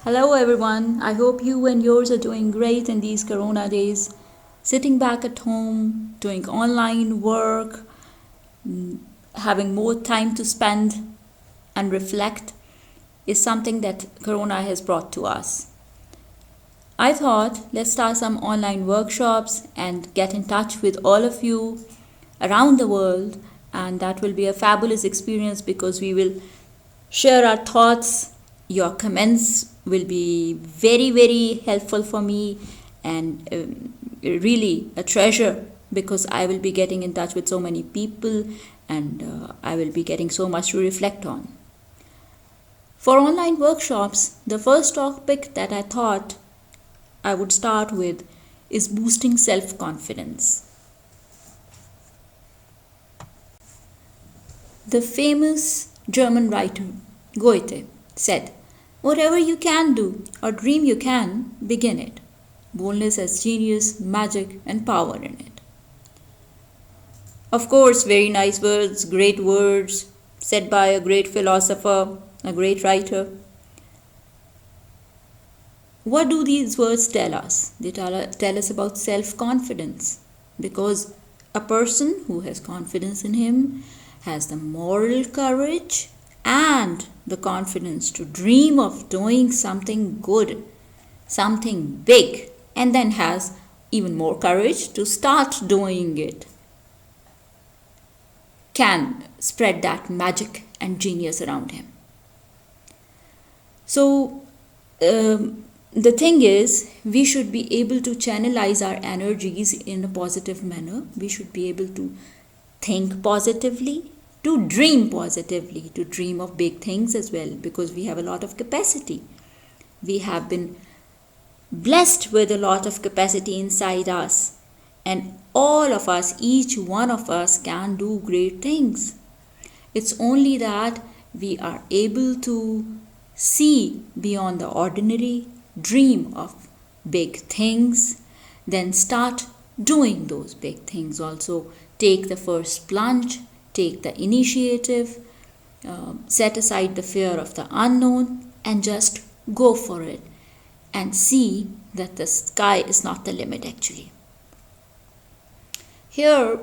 Hello everyone, I hope you and yours are doing great in these corona days. Sitting back at home, doing online work, having more time to spend and reflect is something that corona has brought to us. I thought let's start some online workshops and get in touch with all of you around the world, and that will be a fabulous experience because we will share our thoughts. Your comments will be very, very helpful for me and really a treasure because I will be getting in touch with so many people and I will be getting so much to reflect on. For online workshops, the first topic that I thought I would start with is boosting self-confidence. The famous German writer Goethe said, "Whatever you can do or dream you can, begin it. Boldness has genius, magic, and power in it." Of course, very nice words said by a great philosopher, a great writer. What do these words tell us? They tell us about self-confidence, because a person who has confidence in him has the moral courage and the confidence to dream of doing something good, something big, and then has even more courage to start doing it, can spread that magic and genius around him. So, the thing is, we should be able to channelize our energies in a positive manner. We should be able to think positively, to dream positively, to dream of big things as well, because we have a lot of capacity. We have been blessed with a lot of capacity inside us, and all of us, each one of us, can do great things. It's only that we are able to see beyond the ordinary, dream of big things, then start doing those big things also. Take the first plunge, take the initiative, set aside the fear of the unknown, and just go for it and see that the sky is not the limit actually. Here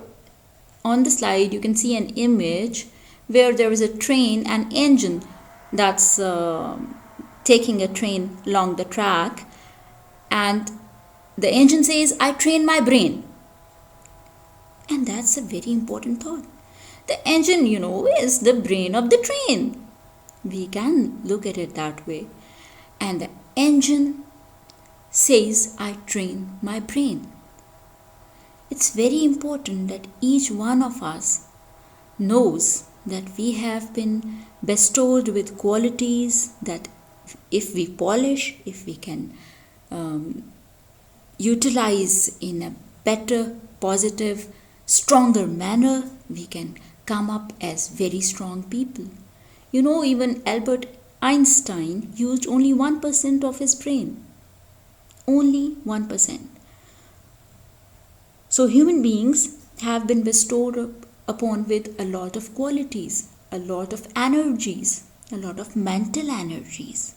on the slide you can see an image where there is a train and engine that's taking a train along the track, and the engine says, "I train my brain." And that's a very important thought. The engine, is the brain of the train. We can look at it that way. And the engine says, "I train my brain." It's very important that each one of us knows that we have been bestowed with qualities that if we polish, if we can utilize in a better, positive, stronger manner, we can come up as very strong people. Even Albert Einstein used only 1% of his brain. Only 1%. So human beings have been bestowed upon with a lot of qualities, a lot of energies, a lot of mental energies.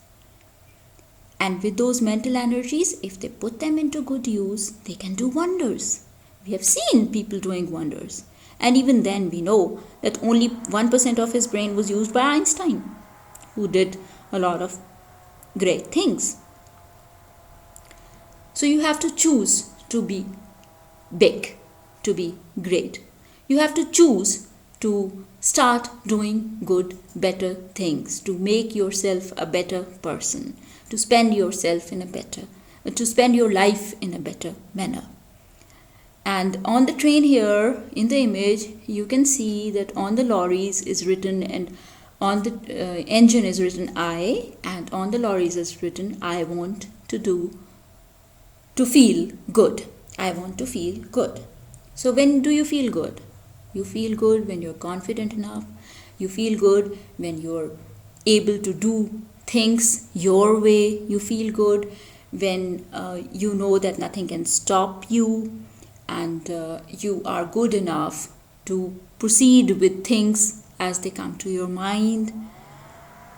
And with those mental energies, if they put them into good use, they can do wonders. We have seen people doing wonders. And even then we know that only 1% of his brain was used by Einstein, who did a lot of great things. So you have to choose to be big, to be great. You have to choose to start doing good, better things, to make yourself a better person, to spend your life in a better manner. And on the train here, in the image, you can see that on the lorries is written, and on the engine is written "I", and on the lorries is written "I want to feel good. I want to feel good." So when do you feel good? You feel good when you're confident enough. You feel good when you're able to do things your way. You feel good when you know that nothing can stop you, and you are good enough to proceed with things as they come to your mind.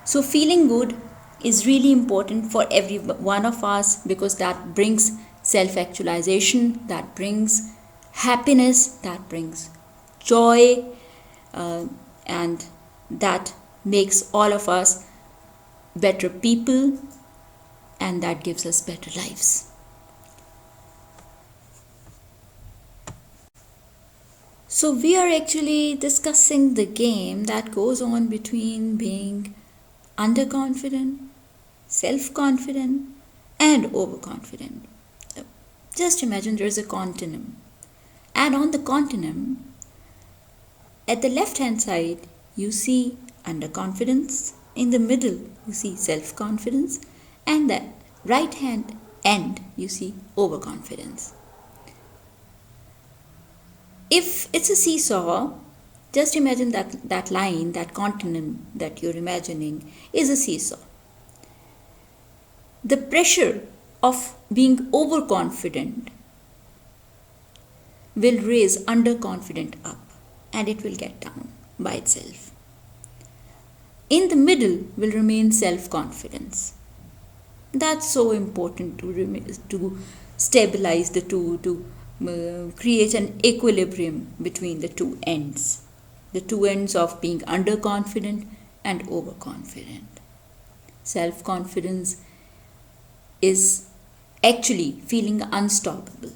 So feeling good is really important for every one of us, because that brings self-actualization, that brings happiness, that brings joy, and that makes all of us better people, and that gives us better lives. So we are actually discussing the game that goes on between being underconfident, self-confident, and overconfident. Just imagine there's a continuum, and on the continuum, at the left hand side, you see underconfidence, in the middle, you see self-confidence, and the right hand end, you see overconfidence. If it's a seesaw, just imagine that line, that continuum that you're imagining is a seesaw. The pressure of being overconfident will raise underconfident up, and it will get down by itself. In the middle will remain self-confidence. That's so important to stabilize the two, to create an equilibrium between the two ends of being underconfident and overconfident. Self-confidence is actually feeling unstoppable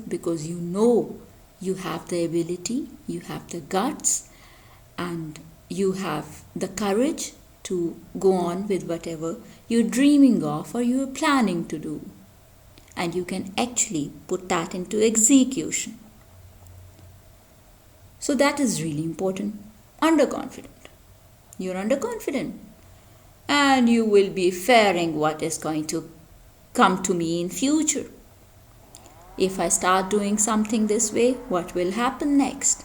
because you know you have the ability, you have the guts, and you have the courage to go on with whatever you're dreaming of or you're planning to do. And you can actually put that into execution. So that is really important. Underconfident. You're underconfident. And you will be fearing what is going to come to me in future. If I start doing something this way, what will happen next?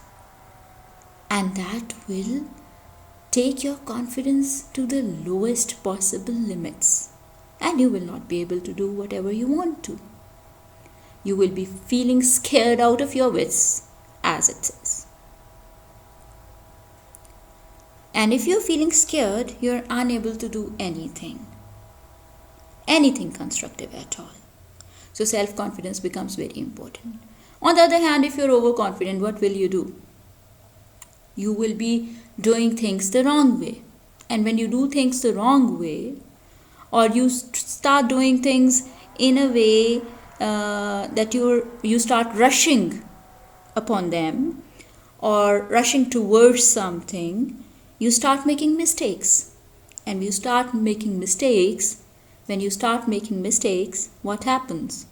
And that will take your confidence to the lowest possible limits. And you will not be able to do whatever you want to. You will be feeling scared out of your wits, as it says. And if you're feeling scared, you're unable to do anything constructive at all. So self-confidence becomes very important. On the other hand, if you're overconfident, what will you do? You will be doing things the wrong way. And when you do things the wrong way, or you start doing things in a way that you start rushing upon them, or rushing towards something, you start making mistakes. And when you start making mistakes, what happens?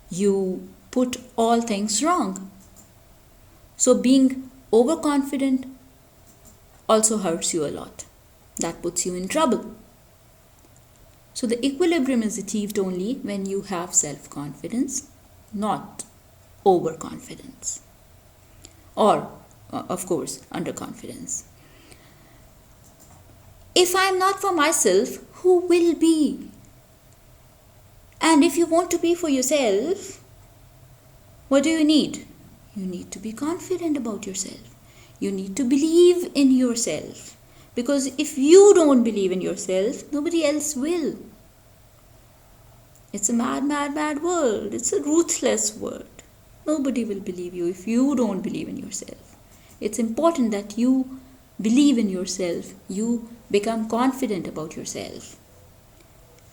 You put all things wrong. So being overconfident also hurts you a lot. That puts you in trouble. So the equilibrium is achieved only when you have self-confidence, not overconfidence. Or, of course, underconfidence. If I am not for myself, who will be? And if you want to be for yourself, what do you need? You need to be confident about yourself. You need to believe in yourself. Because if you don't believe in yourself, nobody else will. It's a mad, mad, mad world. It's a ruthless world. Nobody will believe you if you don't believe in yourself. It's important that you believe in yourself. You become confident about yourself.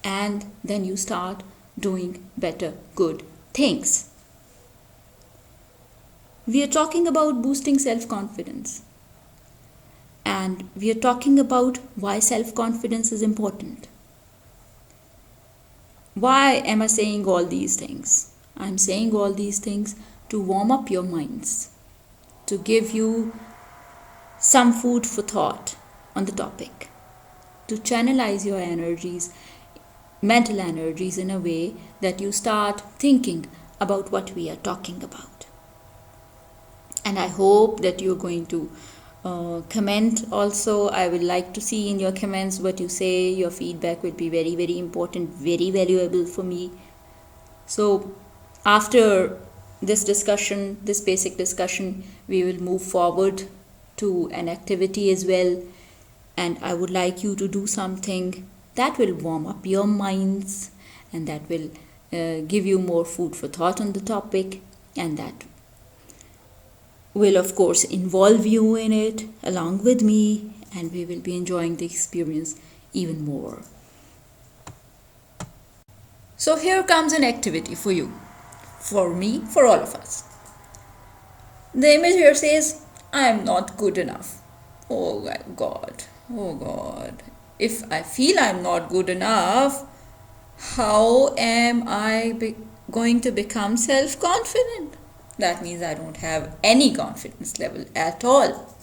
And then you start doing better, good things. We are talking about boosting self-confidence. And we are talking about why self-confidence is important. Why am I saying all these things? I'm saying all these things to warm up your minds, to give you some food for thought on the topic, to channelize your energies, mental energies, in a way that you start thinking about what we are talking about. And I hope that you're going to comment also. I would like to see in your comments what you say. Your feedback will be very, very important, very valuable for me. So after this discussion, this basic discussion, we will move forward to an activity as well. and I would like you to do something that will warm up your minds and that will give you more food for thought on the topic, and that will, of course, involve you in it along with me, and we will be enjoying the experience even more. So, here comes an activity for you, for me, for all of us. The image here says, I am not good enough. Oh my God, oh God. If I feel I'm not good enough, how am I going to become self confident? That means I don't have any confidence level at all.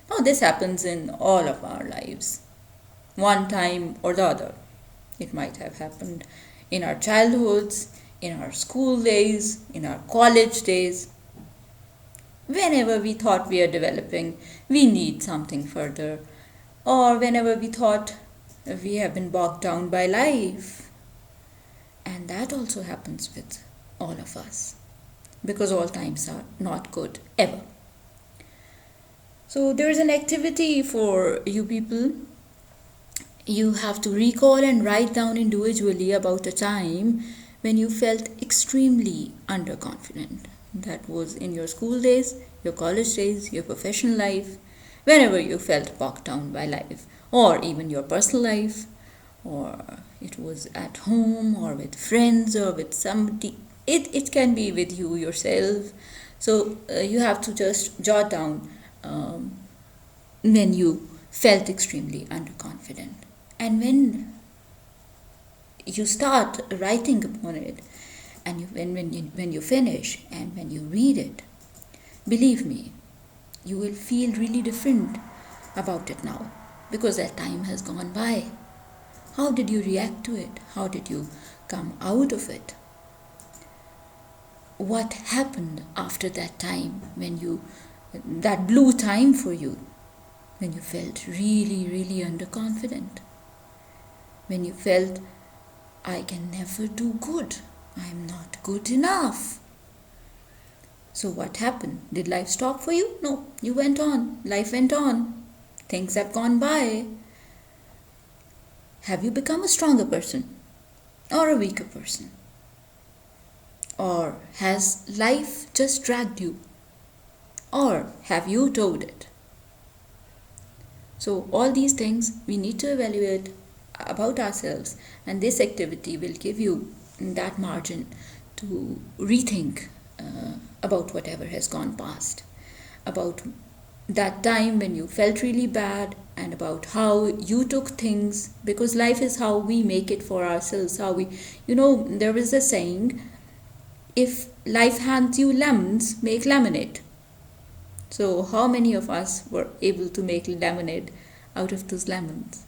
Now, this happens in all of our lives, one time or the other. It might have happened in our childhoods, in our school days, in our college days. Whenever we thought we are developing, we need something further, or whenever we thought we have been bogged down by life. And that also happens with all of us, because all times are not good ever. So there is an activity for you people. You have to recall and write down individually about a time when you felt extremely underconfident. That was in your school days, your college days, your professional life, whenever you felt bogged down by life, or even your personal life, or it was at home, or with friends, or with somebody. It can be with you yourself. So you have to just jot down when you felt extremely underconfident. And when you start writing upon it, and when you finish and when you read it, believe me, you will feel really different about it now, because that time has gone by. How did you react to it? How did you come out of it? What happened after that time, that blue time for you, when you felt really, really underconfident? When you felt, I can never do good, I am not good enough. So what happened? Did life stop for you? No, you went on. Life went on. Things have gone by. Have you become a stronger person or a weaker person? Or has life just dragged you? Or have you towed it? So all these things we need to evaluate about ourselves, and this activity will give you that margin to rethink about whatever has gone past, about that time when you felt really bad, and about how you took things, because life is how we make it for ourselves. There is a saying, if life hands you lemons, make lemonade. So how many of us were able to make lemonade out of those lemons?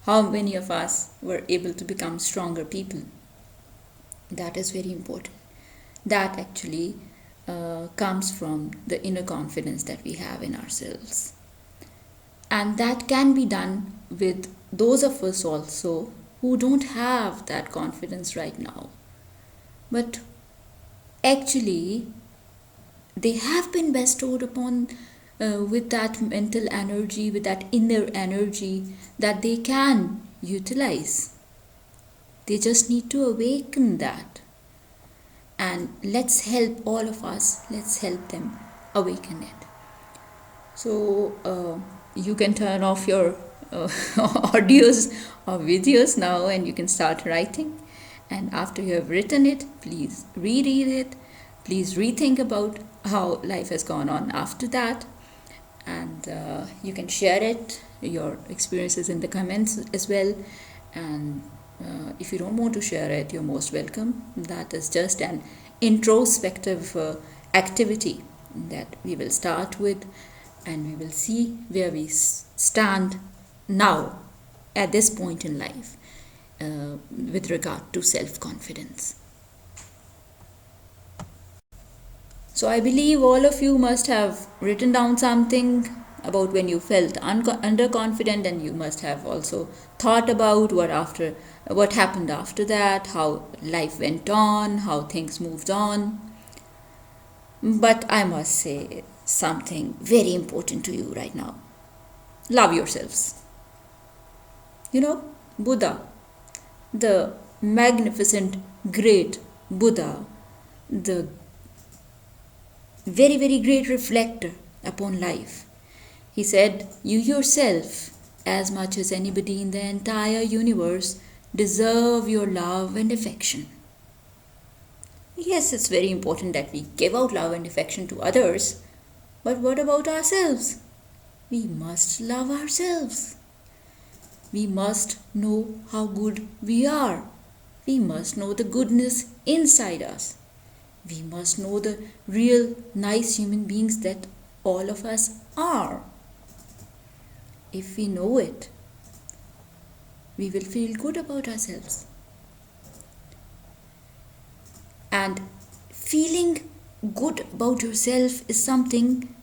How many of us were able to become stronger people? That is very important. That actually comes from the inner confidence that we have in ourselves. And that can be done with those of us also who don't have that confidence right now. But actually, they have been bestowed upon with that mental energy, with that inner energy that they can utilize. They just need to awaken that. And let's help all of us, let's help them awaken it. So you can turn off your audios or videos now, and you can start writing. And after you have written it, please reread it. Please rethink about how life has gone on after that. And you can share it, your experiences, in the comments as well. And if you don't want to share it, you're most welcome. That is just an introspective activity that we will start with, and we will see where we stand now at this point in life with regard to self-confidence. So I believe all of you must have written down something about when you felt underconfident, and you must have also thought about what happened after that, how life went on, how things moved on. But I must say something very important to you right now. love yourselves. Buddha, the magnificent, great Buddha, the very, very great reflector upon life. He said, "You yourself, as much as anybody in the entire universe, deserve your love and affection." Yes, it's very important that we give out love and affection to others, but what about ourselves? We must love ourselves. We must know how good we are. We must know the goodness inside us. We must know the real nice human beings that all of us are. If we know it, we will feel good about ourselves. And feeling good about yourself is something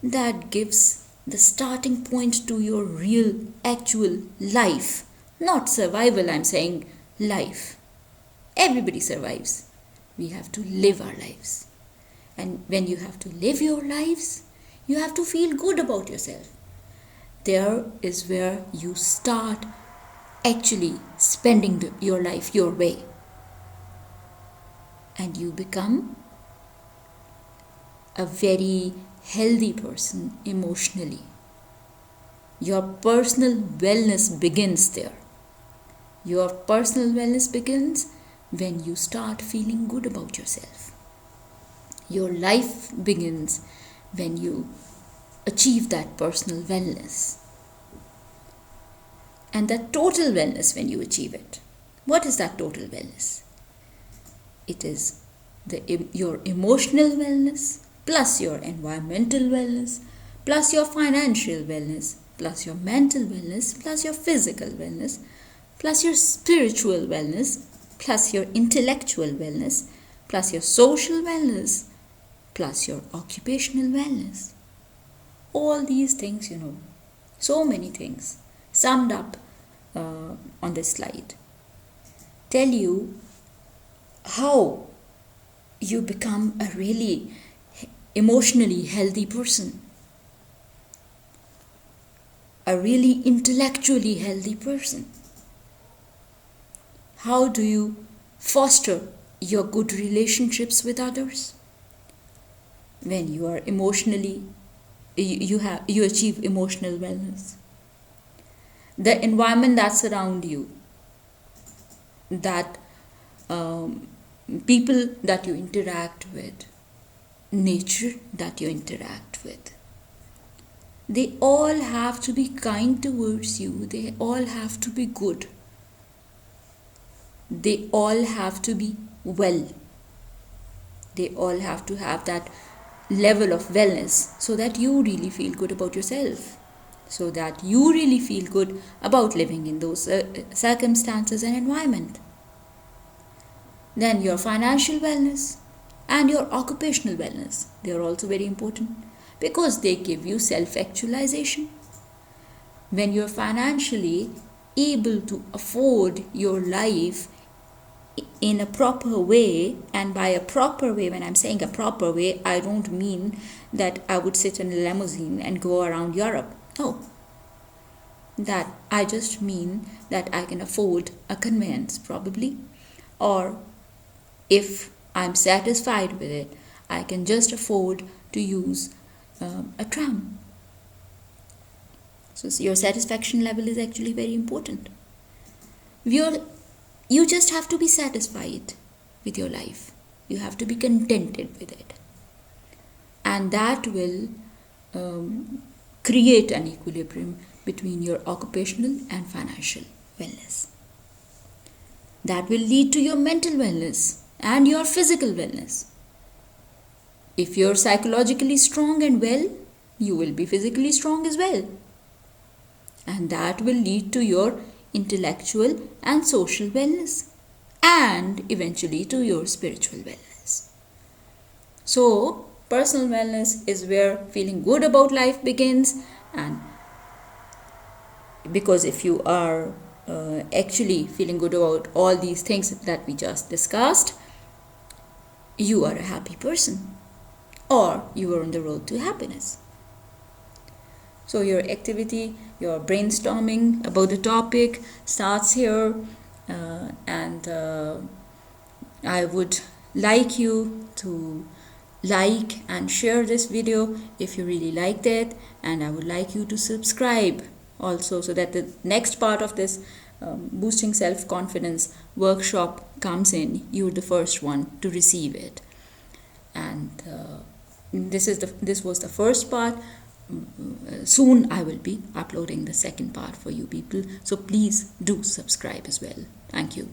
that gives the starting point to your real, actual life. Not survival, I'm saying life. Everybody survives. We have to live our lives. And when you have to live your lives, you have to feel good about yourself. There is where you start actually spending your life your way. And you become a very healthy person emotionally. Your personal wellness begins there. Your personal wellness begins when you start feeling good about yourself. Your life begins when you achieve that personal wellness. And that total wellness when you achieve it. What is that total wellness? It is your emotional wellness, plus your environmental wellness, plus your financial wellness, plus your mental wellness, plus your physical wellness, plus your spiritual wellness, plus your intellectual wellness, plus your social wellness, plus your occupational wellness. All these things, so many things summed up on this slide, tell you how you become a really emotionally healthy person, a really intellectually healthy person. How do you foster your good relationships with others? When you are emotionally, you achieve emotional wellness. The environment that's around you, that people that you interact with, nature that you interact with, they all have to be kind towards you. They all have to be good. They all have to be well. They all have to have that level of wellness so that you really feel good about yourself, so that you really feel good about living in those circumstances and environment. Then your financial wellness and your occupational wellness, they are also very important because they give you self-actualization. When you're financially able to afford your life in a proper way, and by a proper way, when I'm saying a proper way, I don't mean that I would sit in a limousine and go around Europe. No. That I just mean that I can afford a conveyance probably, or if I'm satisfied with it, I can just afford to use a tram. So your satisfaction level is actually very important. You just have to be satisfied with your life. You have to be contented with it. And that will create an equilibrium between your occupational and financial wellness. That will lead to your mental wellness and your physical wellness. If you're psychologically strong and well, you will be physically strong as well. And that will lead to your intellectual and social wellness, and eventually to your spiritual wellness. So, personal wellness is where feeling good about life begins, and because if you are actually feeling good about all these things that we just discussed, you are a happy person, or you are on the road to happiness. So your activity, your brainstorming about the topic starts here, and I would like you to like and share this video if you really liked it, and I would like you to subscribe also, so that the next part of this boosting self-confidence workshop comes in, you're the first one to receive it. And this was the first part. Soon I will be uploading the second part for you people, so please do subscribe as well. Thank you.